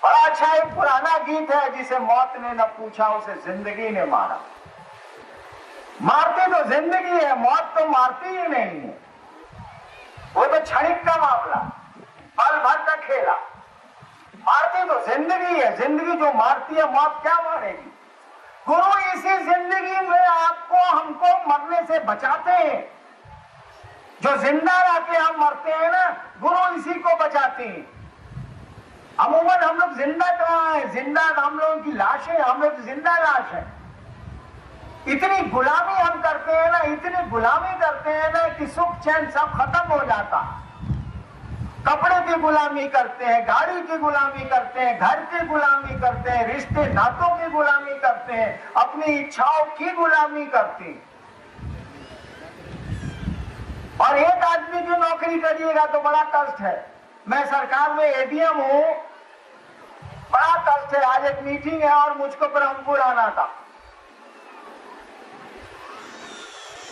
बड़ा अच्छा एक पुराना गीत है, जिसे मौत ने न पूछा उसे जिंदगी ने मारा। मारती तो जिंदगी है, मौत तो मारती ही नहीं है। वो तो क्षणिक का मामला, पल भर का खेला। मारती तो जिंदगी है, जिंदगी जो मारती है, मौत क्या मारेगी। गुरु इसी जिंदगी में आपको हमको मरने से बचाते हैं। जो जिंदा रहते हम मरते हैं ना, गुरु इसी को बचाते हैं। अमूमन हम लोग जिंदा कहाँ है, जिंदा हम लोगों की लाशें, हम लोग जिंदा लाश है। इतनी गुलामी हम करते हैं ना, इतनी गुलामी करते हैं ना कि सुख चैन सब खत्म हो जाता। कपड़े की गुलामी करते हैं, गाड़ी की गुलामी करते हैं, घर की गुलामी करते हैं, रिश्ते नातों की गुलामी करते हैं, अपनी इच्छाओं की गुलामी करते हैं। और एक आदमी की नौकरी करिएगा तो बड़ा कष्ट है। मैं सरकार में एडीएम हूं, बड़ा कष्ट है। आज एक मीटिंग है और मुझको ब्रह्मपुर आना था,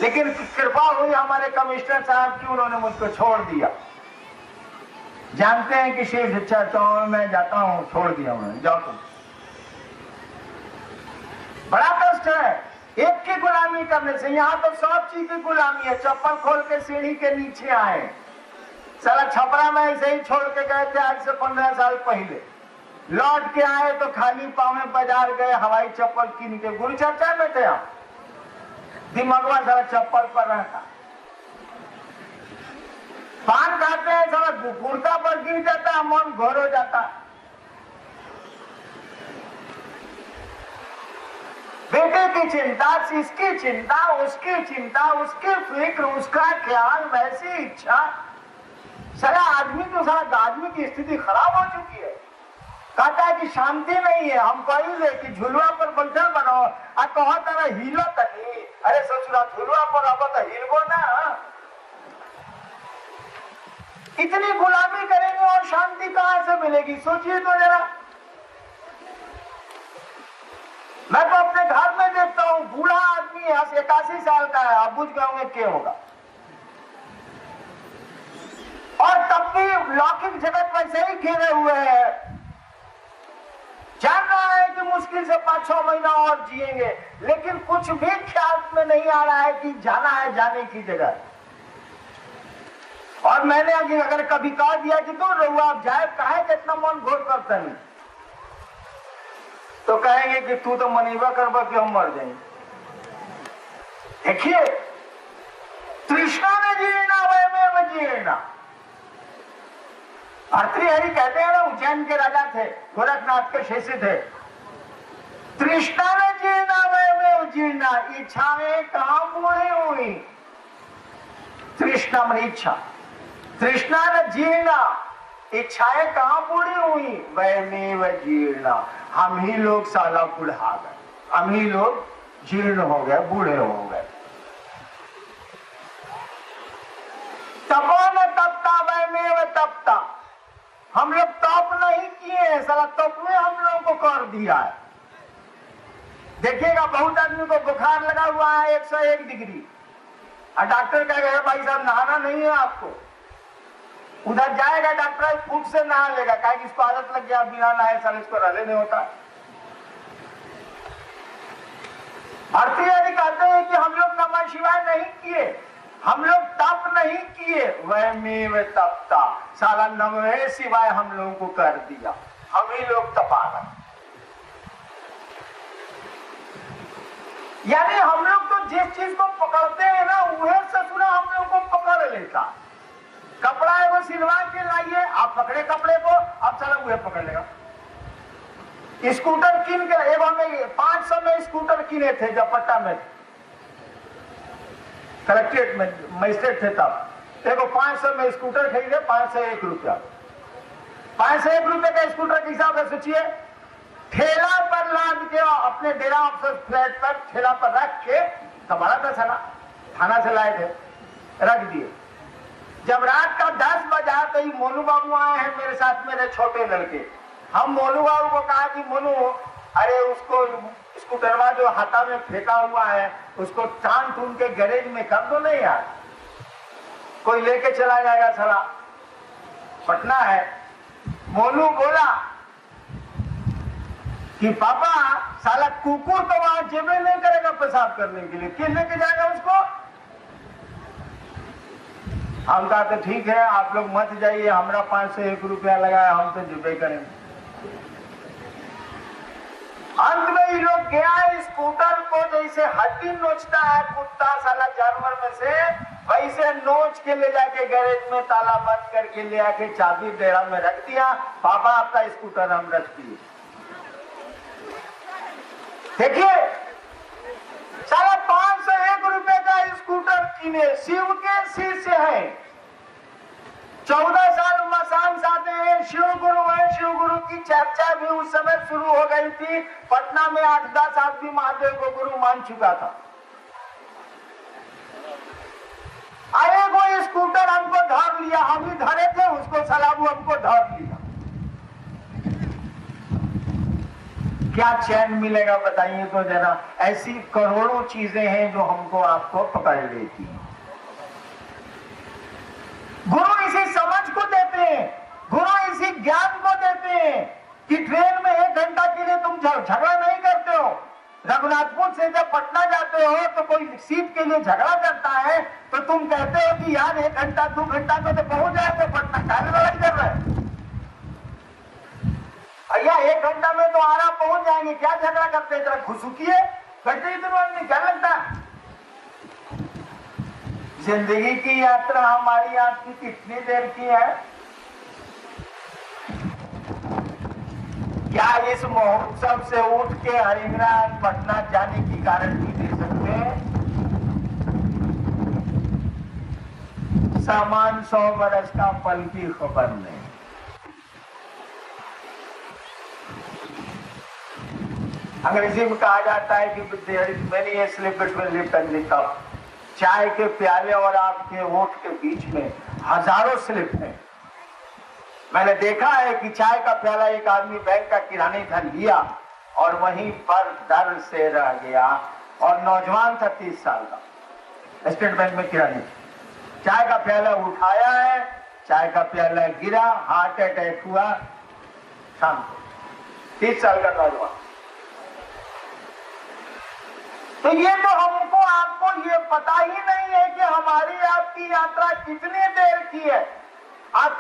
लेकिन कृपा हुई हमारे कमिश्नर साहब की, उन्होंने मुझको छोड़ दिया। जानते हैं कि शिव चर्चाओं में मैं जाता हूं, छोड़ दिया उन्होंने, जाओ तुम। बड़ा कष्ट है एक की गुलामी करने से। यहाँ तो सब चीज की गुलामी है। चप्पल खोल के सीढ़ी के नीचे आए, साला छपरा में ऐसे ही छोड़ के गए थे आज से 15 साल पहले। लौट के आए तो खाली पांव में बाजार गए, हवाई चप्पल कीन के। गुरु चर्चा में थे आप, दिमागवा सारा चप्पल पर रहता। पान खाते हैं, सारा कुर्ता पर गिर जाता, मन घोर हो जाता। बेटे की चिंता, इसकी चिंता, उसकी चिंता, उसकी फिक्र, उसका ख्याल, वैसी इच्छा। सारा आदमी तो सारा आदमी की स्थिति खराब हो चुकी है। कहता है कि शांति नहीं है। हम कहिए कि झुलवा पर बैठल बनाओ, आ कहा तारा हिलो तनी। अरे ससुरा झुलवा पर अब तो हिलबो ना। इतनी गुलामी करेंगे और शांति कहां से मिलेगी, सोचिए तो जरा। मैं तो अपने घर में देखता हूँ, बूढ़ा आदमी है, 81 साल का है, आप बुझ गए होंगे क्या होगा। और तब भी लौकिक जगत वैसे ही घेरे हुए हैं। जान रहा है कि मुश्किल से 5-6 महीना और जिएंगे, लेकिन कुछ भी ख्याल में नहीं आ रहा है कि जाना है जाने की जगह। और मैंने अगर कभी कह दिया कि दूर रहो आप, जाए काहे कि इतना मन घोर करता नहीं, तो कहेंगे कि तू तो मनीबा करबा कि हम मर जाएंगे। देखिए, तृष्णा ने जीना वह में जीना। भर्तृहरि कहते हैं ना, उज्जैन के राजा थे, गोरखनाथ के शिष्य थे। तृष्णा ने जीना वह में जीना, इच्छाएं कहां पूरी हुई। तृष्णा मन इच्छा, तृष्णा ने जीना, इच्छाएं कहां पूरी हुई। वह में जीर्णा, हम ही लोग साला बुढ़ा गए, हम ही लोग जीर्ण हो गए, बूढ़े हो गए। तपो न तपता वह में तपता, हम लोग तप नहीं किए हैं, साला तप में हम लोगों को कर दिया है। देखिएगा बहुत आदमी को बुखार लगा हुआ है 101 डिग्री, और डॉक्टर कहेगा भाई साहब नहाना नहीं है आपको। उधर जाएगा डॉक्टर फूट से नहा लेगा, कहे कि इसको आदत लग गया बिना नहाए साल इसको रहने नहीं होता। भर्तृहरि कहते हैं कि हम लोग नमः शिवाय नहीं किए, हम लोग तप नहीं किए। वह में तपता, साला नमः शिवाय हम लोगों को कर दिया, हम ही लोग तपा गए। यानी हम लोग तो जिस चीज को पकड़ते हैं ना, वह ससुरा हम लोग को पकड़ लेता। कपड़ा है वो सिलवा के लाइए, आप पकड़े कपड़े को, अब साला वह पकड़ लेगा। स्कूटर किन के, एक हमें 500 में स्कूटर किने थे जब पट्टा में कलेक्ट्रेट में मजिस्ट्रेट थे तब। देखो 500 में स्कूटर खरीदे, 501 रुपया। 501 रुपये का स्कूटर के हिसाब से सोचिए, ठेला पर लाद के अपने डेरा ऑफिसर फ्लैट पर ठेला पर रख के कबाड़ा था साला, थाना से लाए थे, रख दिए। जब रात का 10 बजा तो ये मोनू बाबू आए हैं मेरे साथ, मेरे छोटे लड़के। हम मोनू बाबू को कहा कि मोनू, अरे उसको स्कूटरवा जो हाथा में फेंका हुआ है उसको टांग टून के गैरेज में कर दो नहीं यार, कोई लेके चला जाएगा साला, पटना है। मोनू बोला कि पापा साला कुकुर तो वहां जेबे नहीं करेगा पेशाब करने के लिए, किस लेके जाएगा उसको। हम कहा तो ठीक है आप लोग मत जाइए, हमरा 501 रुपया लगाया, हम तो जेबे करेंगे। अंत में ये लोग गया, स्कूटर को जैसे हड्डी नोचता है कुत्ता साला जानवर में से, वैसे नोच के ले जाके गैरेज में ताला बंद करके ले आके चाबी डेरा में रख दिया। पापा आपका स्कूटर हम रख दिए। देखिए साला 501 रुपए का स्कूटर किने, शिव के शिष्य है, 14 साल मसान साधे हैं, शिव गुरु है। शिव गुरु की चर्चा भी उस समय शुरू हो गई थी। पटना में 8-10 आदमी महादेव को गुरु मान चुका था। अरे वो स्कूटर हमको धर लिया, हम ही धरे थे उसको, सलाबू हमको धर लिया। क्या चैन मिलेगा बताइए तो जरा। ऐसी करोड़ों चीजें हैं जो हमको आपको पकड़ लेती हैं। गुरु इसी समझ को देते हैं, गुरु इसी ज्ञान को देते हैं कि ट्रेन में 1 घंटा के लिए तुम झगड़ा नहीं करते हो। रघुनाथपुर से जब पटना जाते हो तो कोई सीट के लिए झगड़ा करता है तो तुम कहते हो कि यार 1 घंटा 2 घंटा में तो पहुंच जाते पटना, काहे लड़ाई कर रहे हैं भैया, 1 घंटा में तो आरा पहुंच जाएंगे, क्या झगड़ा करते हैं, जरा घुसुकिए बैठे में, क्या लगता है। जिंदगी की यात्रा हमारी आपकी कितनी देर की है? क्या इस महोत्सव से उठ के हरिंद्राज पटना जाने की गारंटी दे सकते हैं? सामान 100 बरस का, पल की खबर नहीं। अंग्रेजी में कहा जाता है कि there is many a slip between lip and the cup. चाय के प्याले और आपके होठ के बीच में हजारों स्लिप हैं। मैंने देखा है कि चाय का प्याला एक आदमी बैंक का किराने घर लिया और वहीं पर डर से रह गया, और नौजवान था 30 साल का, स्टेट बैंक में किराने। चाय का प्याला उठाया है, चाय का प्याला गिरा, हार्ट अटैक हुआ, शाम को 30 साल का नौजवान। तो ये तो हमको आपको ये पता ही नहीं है कि हमारी आपकी यात्रा कितनी देर की है।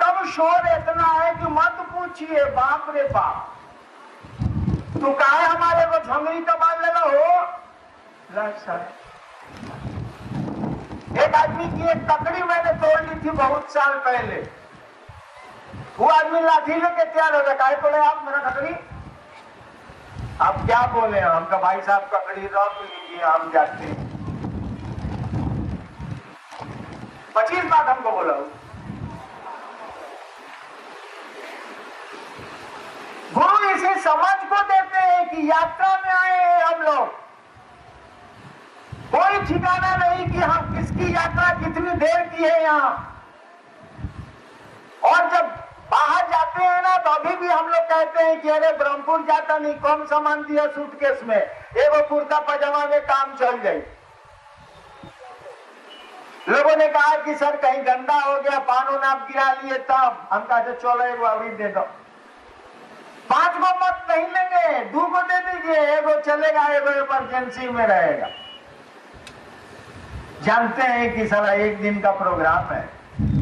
कब शोर इतना है कि मत पूछिए, बाप रे बाप। तू कहे हमारे को झंगरी का बाल लेना हो। एक आदमी की एक तकड़ी मैंने तोड़ ली थी बहुत साल पहले। वो आदमी लाठी लेके तैयार हो गया, को ले आप मेरा तकड़ी। आप क्या बोले, हमका भाई साहब ककड़ी रख लीजिए, हम जाते हैं। 25 बात हमको बोला। गुरु इसी समझ को देते हैं कि यात्रा में आए हैं हम लोग, कोई ठिकाना नहीं कि हम किसकी यात्रा कितनी देर की है यहाँ। और जब बाहर जाते हैं ना तो अभी भी हम लोग कहते हैं कि अरे ब्रह्मपुर जाता नहीं, कौन सामान दिया सूटकेस में, एगो कुर्ता पजामा में काम चल जाए। लोगों ने कहा कि सर कहीं गंदा हो गया, पानो नाप गिरा लिए, तब हम कहते चलो एगो अभी दे दो। 5 गो मत नहीं लेंगे, 2 गो दे दीजिए, एगो चलेगा, एगो इमरजेंसी में रहेगा। जानते हैं कि साला 1 दिन का प्रोग्राम है,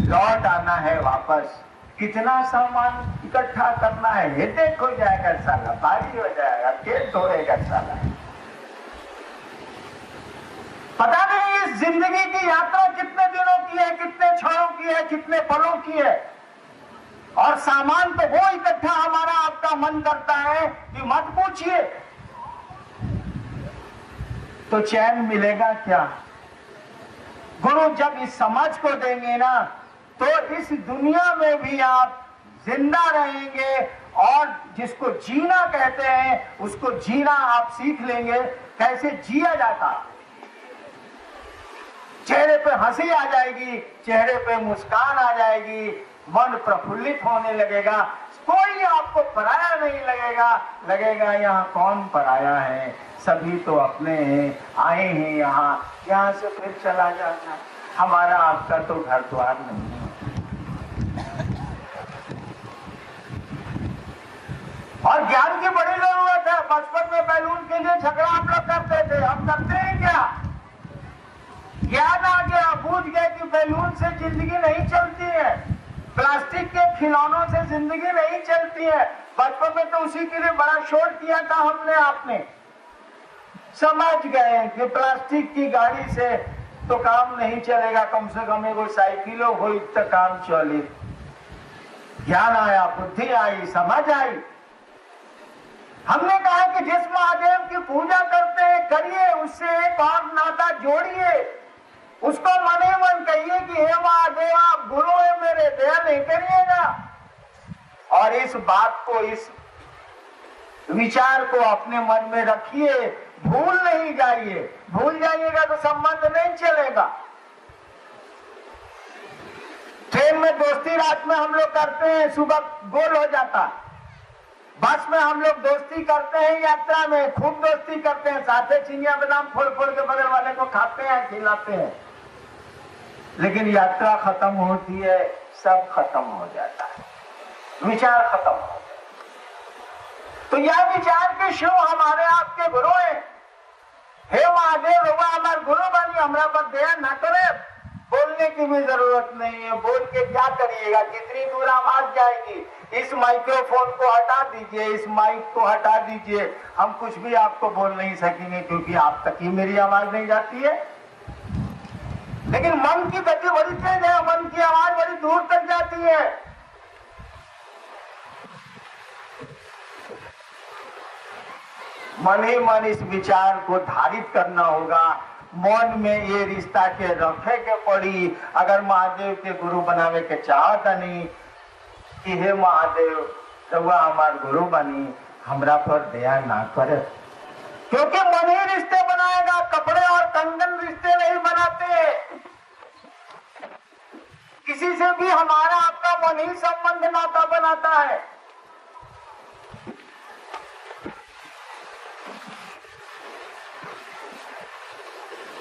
लौट आना है वापस, कितना सामान इकट्ठा करना है, हेडेक हो जाएगा साला, भारी हो जाएगा, पेट धोएगा साला। पता नहीं इस जिंदगी की यात्रा कितने दिनों की है, कितने क्षणों की है, कितने पलों की है। और सामान तो वो इकट्ठा हमारा आपका मन करता है कि मत पूछिए। तो चैन मिलेगा क्या? गुरु जब इस समझ को देंगे ना तो इस दुनिया में भी आप जिंदा रहेंगे और जिसको जीना कहते हैं उसको जीना आप सीख लेंगे, कैसे जिया जाता। चेहरे पे हंसी आ जाएगी, चेहरे पे मुस्कान आ जाएगी, मन प्रफुल्लित होने लगेगा, कोई आपको पराया नहीं लगेगा। लगेगा यहाँ कौन पराया है, सभी तो अपने हैं, आए हैं यहाँ से फिर चला जाना। हमारा आपका तो घर द्वार नहीं है। और ज्ञान की बड़ी जरूरत है। बचपन में बैलून के लिए झगड़ा आप लोग करते थे, हम करते हैं क्या? ज्ञान आ गया, बूझ गए कि बैलून से जिंदगी नहीं चलती है, प्लास्टिक के खिलौनों से जिंदगी नहीं चलती है। बचपन में तो उसी के लिए बड़ा शोर किया था हमने, आपने समझ गए कि प्लास्टिक की गाड़ी से तो काम नहीं चलेगा, कम से कम एगो साइकिलो हो तो काम चले। ज्ञान आया, बुद्धि आई, समझ आई। हमने कहा कि जिस महादेव की पूजा करते हैं करिए, उससे एक और नाता जोड़िए, उसको मने मन कहिए कि हे महादेव आप गुरु है मेरे, दया नहीं करिएगा। और इस बात को, इस विचार को अपने मन में रखिए, भूल नहीं जाइए। भूल जाइएगा तो संबंध नहीं चलेगा। ट्रेन में दोस्ती रात में हम लोग करते हैं, सुबह गोल हो जाता। बस में हम लोग दोस्ती करते हैं, यात्रा में खूब दोस्ती करते हैं, साथे चिनिया बादाम फोड़ फोड़ के बगल वाले को खाते हैं, खिलाते हैं। लेकिन यात्रा खत्म होती है, सब खत्म हो जाता है, विचार खत्म हो जाता है। तो यह विचार के शिव हमारे आपके गुरु हैं। हे महादेव रउआ हमारे गुरु बनी, हमरा पर दया ना करे। बोलने की भी जरूरत नहीं है, बोल के क्या करिएगा, कितनी दूर आवाज जाएगी। इस माइक्रोफोन को हटा दीजिए, इस माइक को हटा दीजिए, हम कुछ भी आपको बोल नहीं सकेंगे, क्योंकि आप तक ही मेरी आवाज नहीं जाती है। लेकिन मन की गति बड़ी तेज है, मन की आवाज बड़ी दूर तक जाती है। मन ही मन इस विचार को धारित करना होगा, मन में ये रिश्ता के रखे के पड़ी। अगर महादेव के गुरु बनावे के चाहता नहीं कि हे महादेव रउआ हमार गुरु बनी, हमरा पर दया ना करे, क्योंकि मन ही रिश्ते बनाएगा, कपड़े और कंगन रिश्ते नहीं बनाते। किसी से भी हमारा आपका मन ही संबंध नाता बनाता है।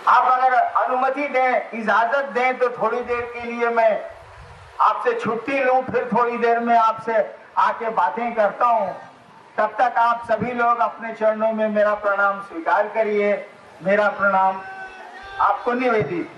आप अगर अनुमति दें, इजाजत दें तो थोड़ी देर के लिए मैं आपसे छुट्टी लूं, फिर थोड़ी देर में आपसे आके बातें करता हूं। तब तक आप सभी लोग अपने चरणों में मेरा प्रणाम स्वीकार करिए। मेरा प्रणाम आपको निवेदित।